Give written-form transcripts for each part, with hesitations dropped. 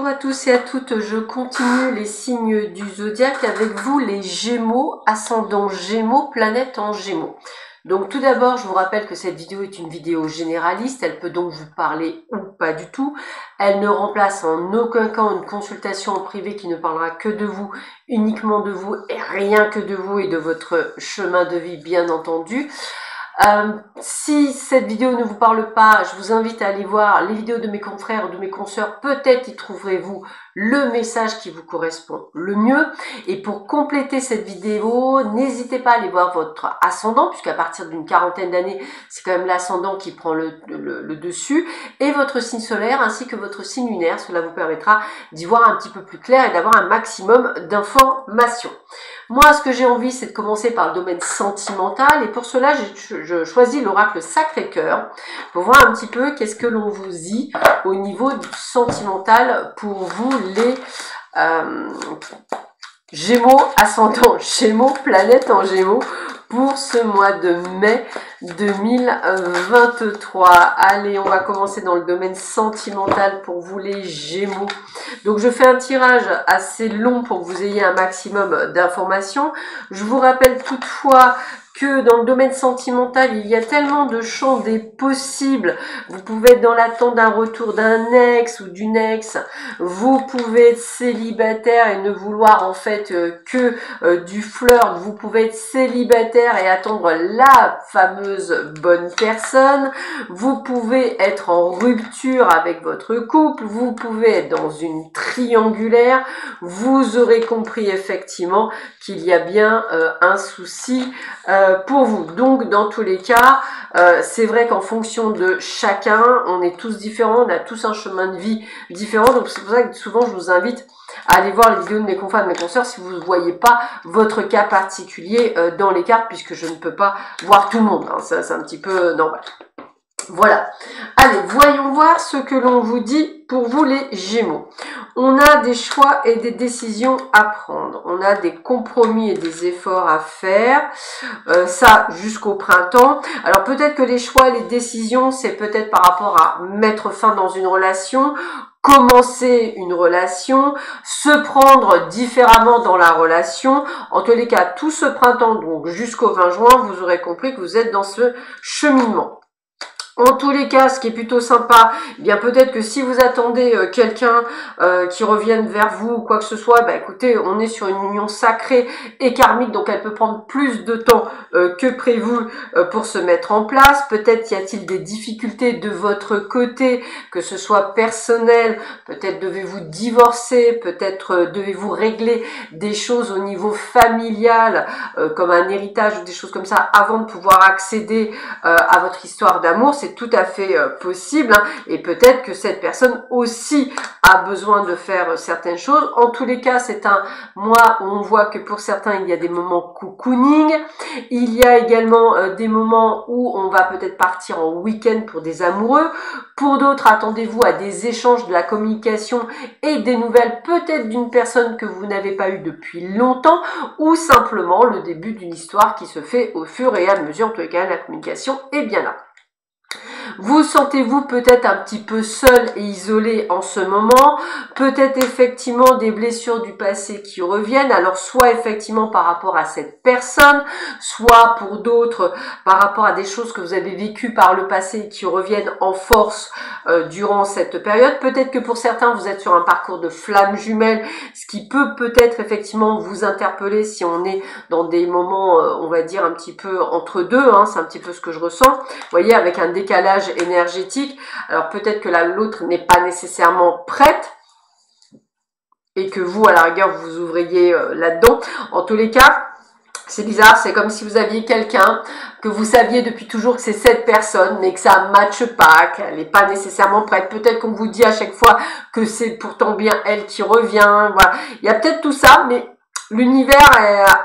Bonjour à tous et à toutes, je continue les signes du zodiaque avec vous les Gémeaux, ascendant Gémeaux, planète en Gémeaux. Donc tout d'abord, je vous rappelle que cette vidéo est une vidéo généraliste, elle peut donc vous parler ou pas du tout. Elle ne remplace en aucun cas une consultation en privé qui ne parlera que de vous, uniquement de vous et rien que de vous et de votre chemin de vie bien entendu. Si cette vidéo ne vous parle pas, je vous invite à aller voir les vidéos de mes confrères ou de mes consoeurs. Peut-être y trouverez-vous le message qui vous correspond le mieux. Et pour compléter cette vidéo, n'hésitez pas à aller voir votre ascendant, puisqu'à partir d'une quarantaine d'années, c'est quand même l'ascendant qui prend le dessus, et votre signe solaire ainsi que votre signe lunaire. Cela vous permettra d'y voir un petit peu plus clair et d'avoir un maximum d'informations. Moi, ce que j'ai envie, c'est de commencer par le domaine sentimental, et pour cela, je choisis l'oracle Sacré-Cœur pour voir un petit peu qu'est-ce que l'on vous dit au niveau du sentimental pour vous les Gémeaux, ascendant Gémeaux, planète en Gémeaux, pour ce mois de mai 2023. Allez, on va commencer dans le domaine sentimental pour vous les Gémeaux. Donc je fais un tirage assez long pour que vous ayez un maximum d'informations. Je vous rappelle toutefois que dans le domaine sentimental, il y a tellement de champs des possibles. Vous pouvez être dans l'attente d'un retour d'un ex ou d'une ex. Vous pouvez être célibataire et ne vouloir en fait que du flirt. Vous pouvez être célibataire et attendre la fameuse bonne personne. Vous pouvez être en rupture avec votre couple. Vous pouvez être dans une triangulaire. Vous aurez compris effectivement qu'il y a bien un souci pour vous. Donc dans tous les cas, c'est vrai qu'en fonction de chacun, on est tous différents, on a tous un chemin de vie différent. Donc c'est pour ça que souvent je vous invite à aller voir les vidéos de mes confrères, de mes consoeurs, si vous ne voyez pas votre cas particulier dans les cartes, puisque je ne peux pas voir tout le monde. Hein. Ça, c'est un petit peu normal. Voilà. Allez, voyons voir ce que l'on vous dit pour vous les Gémeaux. On a des choix et des décisions à prendre. On a des compromis et des efforts à faire. Ça, jusqu'au printemps. Alors peut-être que les choix et les décisions, c'est peut-être par rapport à mettre fin dans une relation, commencer une relation, se prendre différemment dans la relation. En tous les cas, tout ce printemps, donc jusqu'au 20 juin, vous aurez compris que vous êtes dans ce cheminement. En tous les cas, ce qui est plutôt sympa, eh bien peut-être que si vous attendez quelqu'un qui revienne vers vous ou quoi que ce soit, bah écoutez, on est sur une union sacrée et karmique, donc elle peut prendre plus de temps que prévu pour se mettre en place. Peut-être y a-t-il des difficultés de votre côté, que ce soit personnel, peut-être devez-vous divorcer, peut-être devez-vous régler des choses au niveau familial, comme un héritage ou des choses comme ça, avant de pouvoir accéder à votre histoire d'amour. C'est tout à fait possible, hein, et peut-être que cette personne aussi a besoin de faire certaines choses. En tous les cas, c'est un mois où on voit que pour certains, il y a des moments cocooning. Il y a également des moments où on va peut-être partir en week-end pour des amoureux. Pour d'autres, attendez-vous à des échanges, de la communication et des nouvelles peut-être d'une personne que vous n'avez pas eue depuis longtemps, ou simplement le début d'une histoire qui se fait au fur et à mesure. En tous les cas, la communication est bien là. Vous sentez-vous peut-être un petit peu seul et isolé en ce moment, peut-être effectivement des blessures du passé qui reviennent, alors soit effectivement par rapport à cette personne, soit pour d'autres par rapport à des choses que vous avez vécues par le passé qui reviennent en force durant cette période. Peut-être que pour certains vous êtes sur un parcours de flamme jumelle, ce qui peut peut-être effectivement vous interpeller si on est dans des moments on va dire un petit peu entre deux, hein, c'est un petit peu ce que je ressens, vous voyez, avec un décalage énergétique. Alors peut-être que l'autre n'est pas nécessairement prête et que vous à la rigueur vous ouvriez là-dedans. En tous les cas, c'est bizarre, c'est comme si vous aviez quelqu'un que vous saviez depuis toujours que c'est cette personne, mais que ça ne matche pas, qu'elle n'est pas nécessairement prête. Peut-être qu'on vous dit à chaque fois que c'est pourtant bien elle qui revient. Voilà, il y a peut-être tout ça, mais l'univers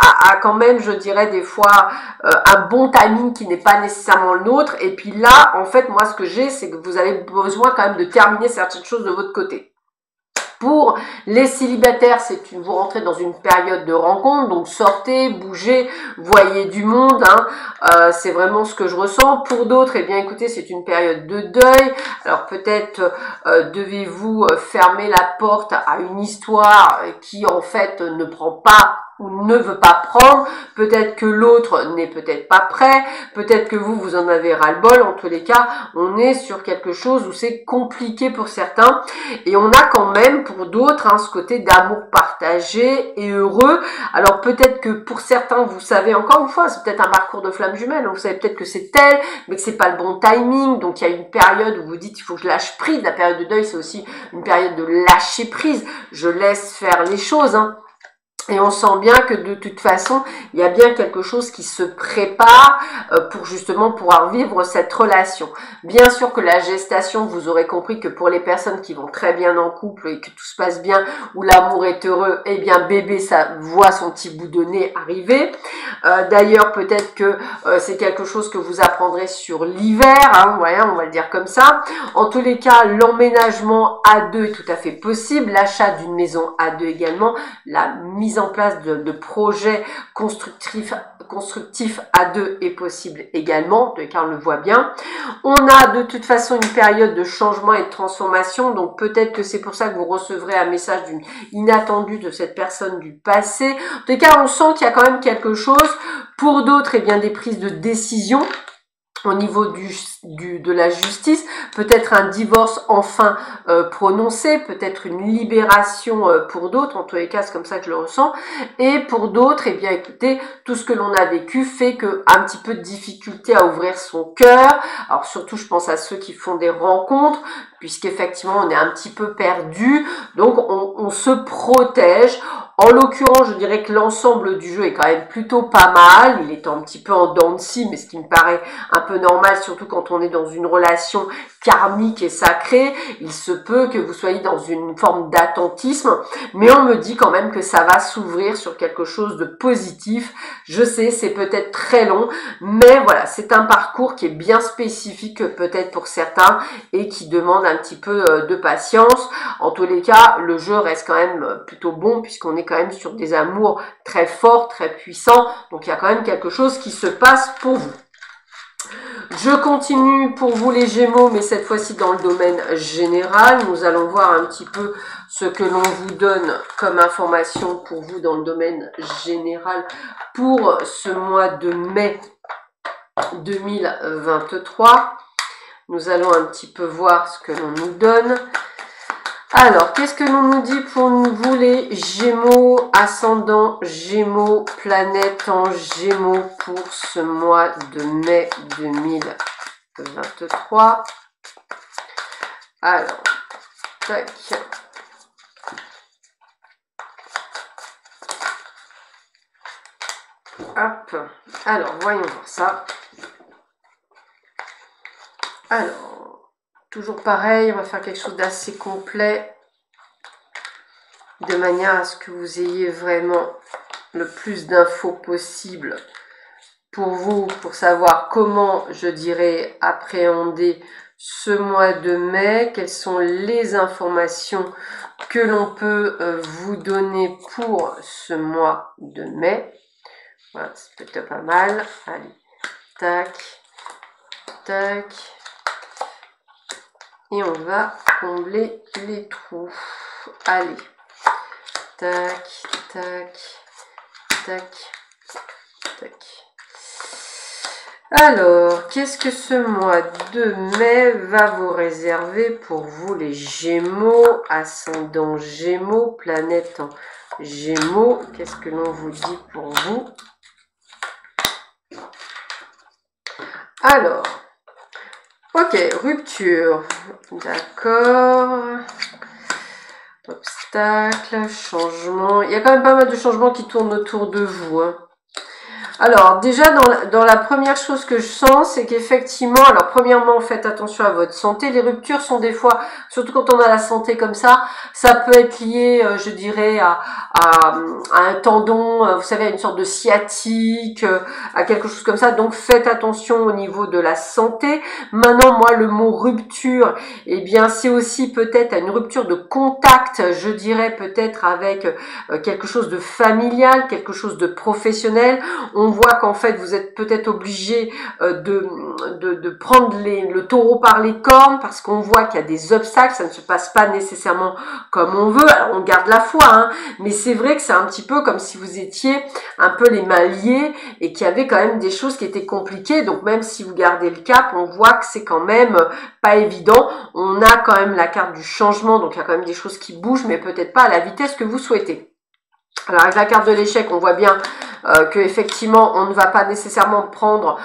a quand même, je dirais, des fois un bon timing qui n'est pas nécessairement le nôtre. Et puis là, en fait, moi, ce que j'ai, c'est que vous avez besoin quand même de terminer certaines choses de votre côté. Pour les célibataires, vous rentrez dans une période de rencontre, donc sortez, bougez, voyez du monde, hein, c'est vraiment ce que je ressens. Pour d'autres, eh bien écoutez, c'est une période de deuil, alors peut-être devez-vous fermer la porte à une histoire qui en fait ne prend pas ou ne veut pas prendre, peut-être que l'autre n'est peut-être pas prêt, peut-être que vous en avez ras-le-bol. En tous les cas, on est sur quelque chose où c'est compliqué pour certains, et on a quand même pour d'autres ce côté d'amour partagé et heureux. Alors peut-être que pour certains, vous savez, encore une fois, c'est peut-être un parcours de flamme jumelle, vous savez peut-être que c'est elle, mais que c'est pas le bon timing, donc il y a une période où vous dites il faut que je lâche prise. La période de deuil, c'est aussi une période de lâcher prise, je laisse faire les choses, Et on sent bien que de toute façon, il y a bien quelque chose qui se prépare pour justement pouvoir vivre cette relation. Bien sûr que la gestation, vous aurez compris que pour les personnes qui vont très bien en couple et que tout se passe bien, où l'amour est heureux, eh bien bébé, ça voit son petit bout de nez arriver. D'ailleurs, peut-être que c'est quelque chose que vous apprendrez sur l'hiver, voilà, on va le dire comme ça. En tous les cas, l'emménagement à deux est tout à fait possible, l'achat d'une maison à deux également, la mise en place de projets constructifs à deux est possible également, en tous les cas on le voit bien. On a de toute façon une période de changement et de transformation, donc peut-être que c'est pour ça que vous recevrez un message inattendu de cette personne du passé. En tous les cas, on sent qu'il y a quand même quelque chose. Pour d'autres, eh bien des prises de décision au niveau de la justice, peut-être un divorce enfin prononcé, peut-être une libération pour d'autres, en tous les cas c'est comme ça que je le ressens, et pour d'autres, eh bien écoutez, tout ce que l'on a vécu fait que un petit peu de difficulté à ouvrir son cœur. Alors surtout je pense à ceux qui font des rencontres, puisqu'effectivement on est un petit peu perdu, donc on se protège. En l'occurrence, je dirais que l'ensemble du jeu est quand même plutôt pas mal. Il est un petit peu en dents de scie, mais ce qui me paraît un peu normal, surtout quand on est dans une relation karmique et sacrée. Il se peut que vous soyez dans une forme d'attentisme, mais on me dit quand même que ça va s'ouvrir sur quelque chose de positif. Je sais, c'est peut-être très long, mais voilà, c'est un parcours qui est bien spécifique peut-être pour certains et qui demande un petit peu de patience. En tous les cas, le jeu reste quand même plutôt bon puisqu'on est quand même sur des amours très forts, très puissants. Donc il y a quand même quelque chose qui se passe pour vous. Je continue pour vous les Gémeaux, mais cette fois-ci dans le domaine général. Nous allons voir un petit peu ce que l'on vous donne comme information pour vous dans le domaine général pour ce mois de mai 2023. Nous allons un petit peu voir ce que l'on nous donne. Alors, qu'est-ce que l'on nous dit pour vous les Gémeaux, ascendant Gémeaux, planète en Gémeaux pour ce mois de mai 2023. Alors, tac. Hop. Alors, voyons voir ça. Alors, toujours pareil, on va faire quelque chose d'assez complet, de manière à ce que vous ayez vraiment le plus d'infos possible pour vous, pour savoir comment, je dirais, appréhender ce mois de mai, quelles sont les informations que l'on peut vous donner pour ce mois de mai. Voilà, c'est peut-être pas mal. Allez, tac, tac. Et on va combler les trous. Allez. Tac, tac, tac, tac. Alors, qu'est-ce que ce mois de mai va vous réserver pour vous les Gémeaux, ascendant Gémeaux, planète en Gémeaux? Qu'est-ce que l'on vous dit pour vous? Alors, ok, rupture, d'accord, obstacle, changement, il y a quand même pas mal de changements qui tournent autour de vous, Alors, déjà, dans la première chose que je sens, c'est qu'effectivement, alors premièrement, faites attention à votre santé. Les ruptures sont des fois, surtout quand on a la santé comme ça peut être lié, je dirais, à un tendon, vous savez, à une sorte de sciatique, à quelque chose comme ça. Donc, faites attention au niveau de la santé. Maintenant, moi, le mot rupture, eh bien, c'est aussi peut-être une rupture de contact, je dirais, peut-être avec quelque chose de familial, quelque chose de professionnel. On voit qu'en fait, vous êtes peut-être obligé de prendre le taureau par les cornes parce qu'on voit qu'il y a des obstacles, ça ne se passe pas nécessairement comme on veut. Alors, on garde la foi, hein, mais c'est vrai que c'est un petit peu comme si vous étiez un peu les mains liées et qu'il y avait quand même des choses qui étaient compliquées. Donc, même si vous gardez le cap, on voit que c'est quand même pas évident. On a quand même la carte du changement, donc il y a quand même des choses qui bougent, mais peut-être pas à la vitesse que vous souhaitez. Alors avec la carte de l'échec, on voit bien que effectivement on ne va pas nécessairement prendre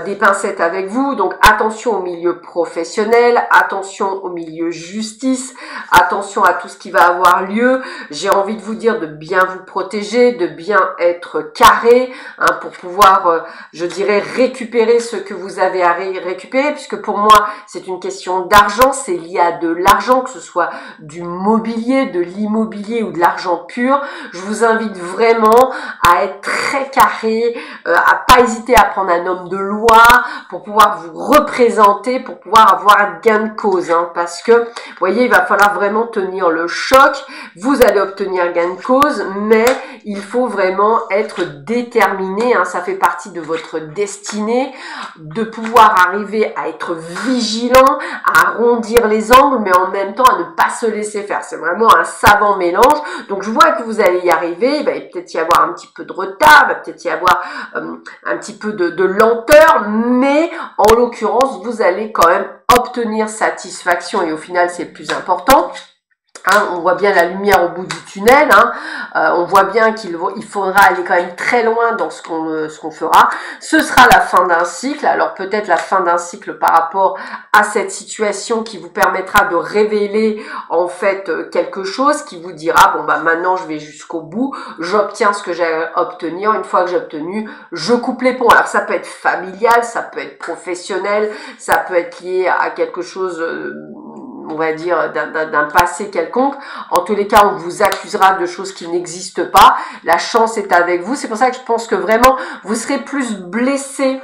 des pincettes avec vous, donc attention au milieu professionnel, attention au milieu justice, attention à tout ce qui va avoir lieu. J'ai envie de vous dire de bien vous protéger, de bien être carré, hein, pour pouvoir, je dirais, récupérer ce que vous avez à récupérer, puisque pour moi c'est une question d'argent, c'est lié à de l'argent, que ce soit du mobilier, de l'immobilier ou de l'argent pur. Je vous invite vraiment à être très carré, à pas hésiter à prendre un homme de loi pour pouvoir vous représenter, pour pouvoir avoir gain de cause, hein, parce que, vous voyez, il va falloir vraiment tenir le choc. Vous allez obtenir gain de cause, mais il faut vraiment être déterminé, hein, ça fait partie de votre destinée, de pouvoir arriver à être vigilant, à arrondir les angles, mais en même temps à ne pas se laisser faire. C'est vraiment un savant mélange. Donc je vois que vous allez y arriver, il va peut-être y avoir un petit peu de retard, il va peut-être y avoir un petit peu de lenteur, mais en l'occurrence, vous allez quand même obtenir satisfaction et au final, c'est le plus important. Hein, on voit bien la lumière au bout du tunnel, hein. On voit bien qu'il faudra aller quand même très loin dans ce qu'on fera. Ce sera la fin d'un cycle, alors peut-être la fin d'un cycle par rapport à cette situation qui vous permettra de révéler en fait quelque chose qui vous dira, bon bah maintenant je vais jusqu'au bout, j'obtiens ce que j'ai à obtenir, une fois que j'ai obtenu, je coupe les ponts. Alors ça peut être familial, ça peut être professionnel, ça peut être lié à quelque chose... on va dire, d'un passé quelconque. En tous les cas, on vous accusera de choses qui n'existent pas. La chance est avec vous. C'est pour ça que je pense que vraiment, vous serez plus blessé,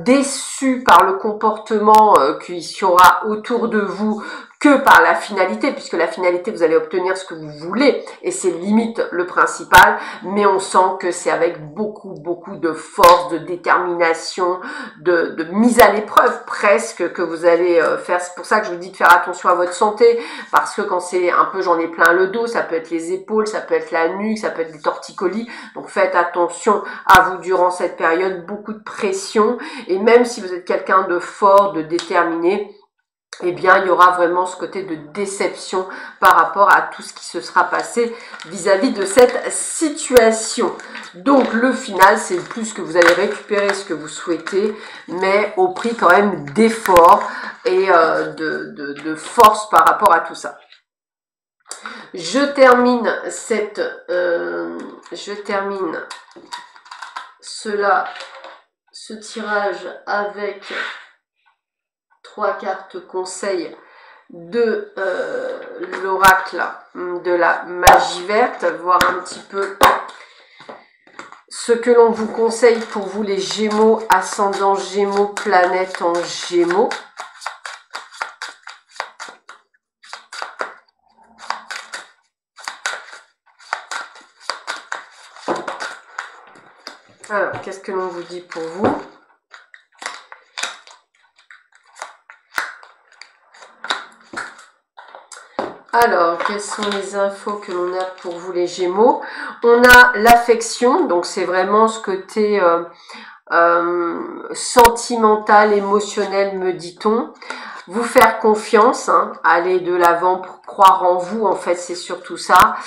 déçu par le comportement qu'il y aura autour de vous que par la finalité, puisque la finalité, vous allez obtenir ce que vous voulez, et c'est limite le principal, mais on sent que c'est avec beaucoup de force, de détermination, de mise à l'épreuve presque que vous allez faire. C'est pour ça que je vous dis de faire attention à votre santé, parce que quand c'est un peu j'en ai plein le dos, ça peut être les épaules, ça peut être la nuque, ça peut être des torticolis, donc faites attention à vous durant cette période, beaucoup de pression, et même si vous êtes quelqu'un de fort, de déterminé, eh bien, il y aura vraiment ce côté de déception par rapport à tout ce qui se sera passé vis-à-vis de cette situation. Donc, le final, c'est plus que vous allez récupérer ce que vous souhaitez, mais au prix quand même d'efforts et de force par rapport à tout ça. Je termine ce tirage avec 3 cartes conseils de l'oracle de la magie verte, voir un petit peu ce que l'on vous conseille pour vous les Gémeaux, ascendant Gémeaux, planète en Gémeaux. Alors, qu'est-ce que l'on vous dit pour vous ? Alors, quelles sont les infos que l'on a pour vous les Gémeaux? On a l'affection, donc c'est vraiment ce côté sentimental, émotionnel, me dit-on. Vous faire confiance, hein, aller de l'avant pour croire en vous, en fait, c'est surtout ça.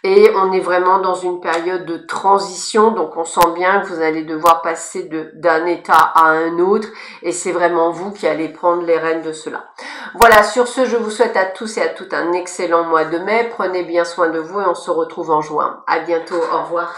Et on est vraiment dans une période de transition, donc on sent bien que vous allez devoir passer d'un état à un autre, et c'est vraiment vous qui allez prendre les rênes de cela. Voilà, sur ce, je vous souhaite à tous et à toutes un excellent mois de mai. Prenez bien soin de vous et on se retrouve en juin. À bientôt, au revoir.